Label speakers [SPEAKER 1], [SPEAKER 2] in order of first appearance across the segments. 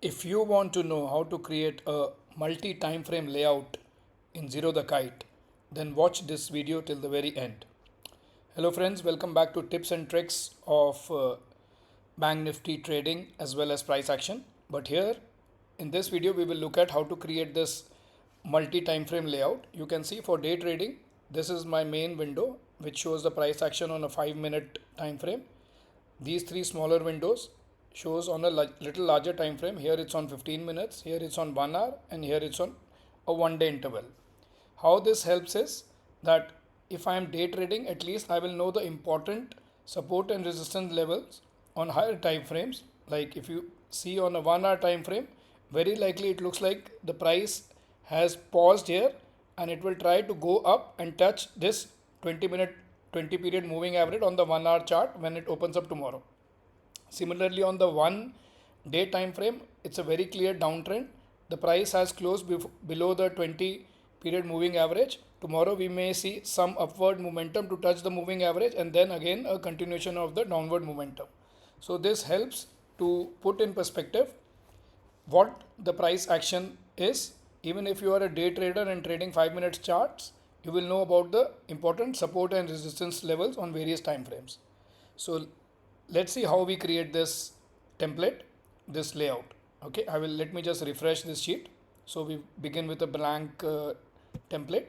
[SPEAKER 1] If you want to know how to create a multi-time frame layout in Zerodha Kite, then watch this video till the very end. Hello friends, welcome back to tips and tricks of Bank Nifty trading as well as price action. But here in this video we will look at how to create this multi-time frame layout. You can see for day trading, this is my main window which shows the price action on a 5-minute time frame. These three smaller windows shows on a little larger time frame. Here it's on 15 minutes, here it's on 1 hour, and here it's on a 1 day interval. How this helps is that if I am day trading, at least I will know the important support and resistance levels on higher time frames. Like if you see on a 1 hour time frame, very likely it looks like the price has paused here and it will try to go up and touch this 20 period moving average on the 1 hour chart when it opens up tomorrow. Similarly, on the 1 day time frame, it's a very clear downtrend. The price has closed below the 20 period moving average. Tomorrow we may see some upward momentum to touch the moving average and then again a continuation of the downward momentum. So this helps to put in perspective what the price action is. Even if you are a day trader and trading 5-minute charts, you will know about the important support and resistance levels on various time frames. So let's see how we create this template, this layout. Okay, let me just refresh this sheet. So we begin with a blank template.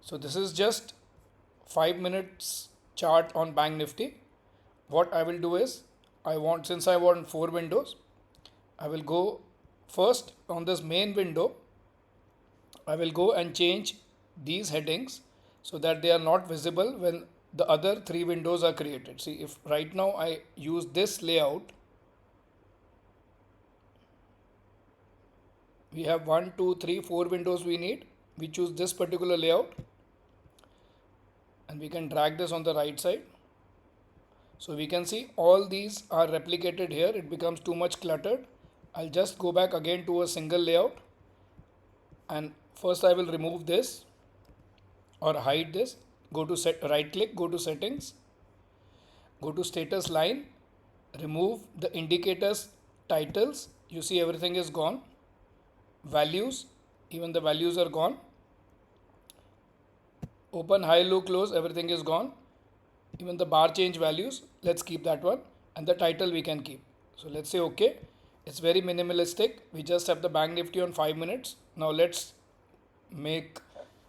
[SPEAKER 1] So this is just 5 minutes chart on Bank Nifty. What I will do is, since I want 4 windows, I will go first on this main window. I will go and change these headings so that they are not visible when the other 3 windows are created. See, if right now I use this layout, we have 1, 2, 3, 4 windows we need. We choose this particular layout and we can drag this on the right side. So we can see all these are replicated here. It becomes too much cluttered. I'll just go back again to a single layout, and first I will remove this or hide this. Go to right click, go to settings, go to status line, remove the indicators titles. You see everything is gone. Values, even the values are gone. Open, high, low, close, everything is gone. Even the bar change values, let's keep that one, and the title we can keep. So let's say okay. It's very minimalistic. We just have the Bank Nifty on 5 minutes. Now let's make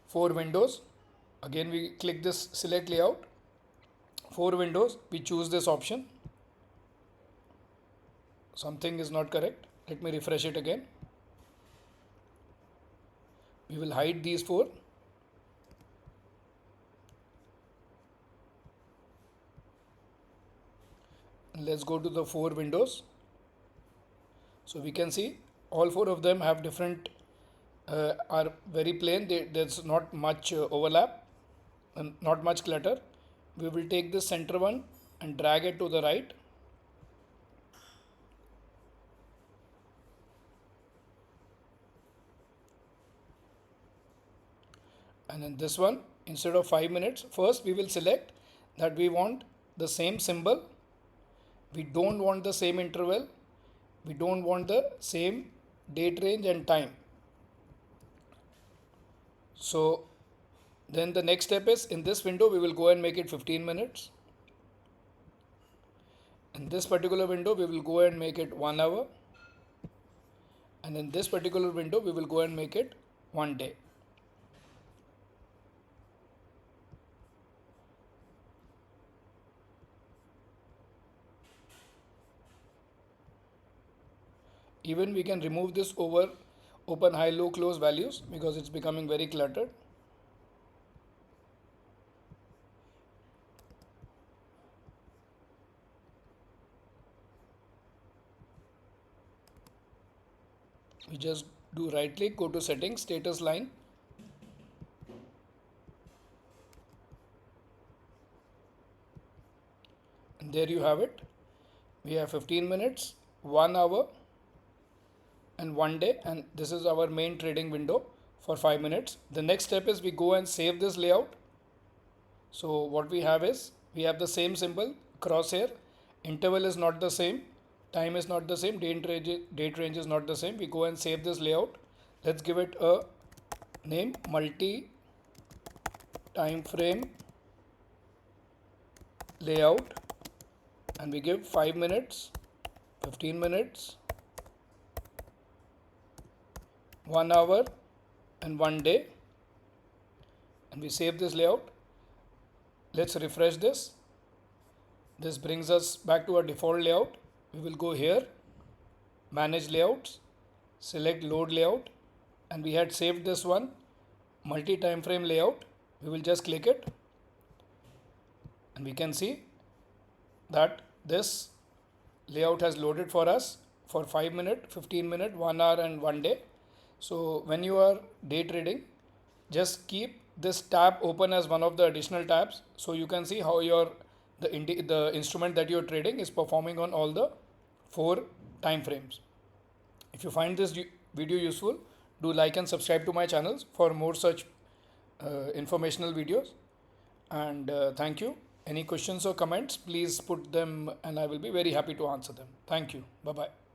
[SPEAKER 1] 4 windows. Again we click this select layout, 4 windows, we choose this option. Something is not correct. Let me refresh it again. We will hide these 4. And let's go to the 4 windows. So we can see all 4 of them have different, are very plain. There's not much overlap and not much clutter. We will take this center one and drag it to the right. And in this one, instead of 5 minutes, first we will select that we want the same symbol. We don't want the same interval. We don't want the same date range and time. So then the next step is, in this window we will go and make it 15 minutes. In this particular window we will go and make it 1 hour. And in this particular window we will go and make it 1 day. Even we can remove this over open, high, low, close values because it's becoming very cluttered. We just do right click, go to settings, status line. And there you have it. We have 15 minutes, 1 hour, and 1 day, and this is our main trading window for 5 minutes. The next step is we go and save this layout. So what we have is, we have the same symbol, crosshair, interval is not the same, time is not the same, date range is not the same. We go and save this layout. Let's give it a name, multi time frame layout, and we give 5 minutes, 15 minutes, 1 hour and 1 day, and we save this layout. Let's refresh this. This brings us back to our default layout. We will go here, manage layouts, select load layout, and we had saved this one, multi time frame layout. We will just click it, and we can see that this layout has loaded for us for 5 minute, 15 minute, 1 hour and 1 day. So when you are day trading, just keep this tab open as one of the additional tabs, so you can see how the instrument that you're trading is performing on all the 4 time frames. If you find this video useful, do like and subscribe to my channels for more such informational videos. And thank you. Any questions or comments, please put them and I will be very happy to answer them. Thank you. Bye bye.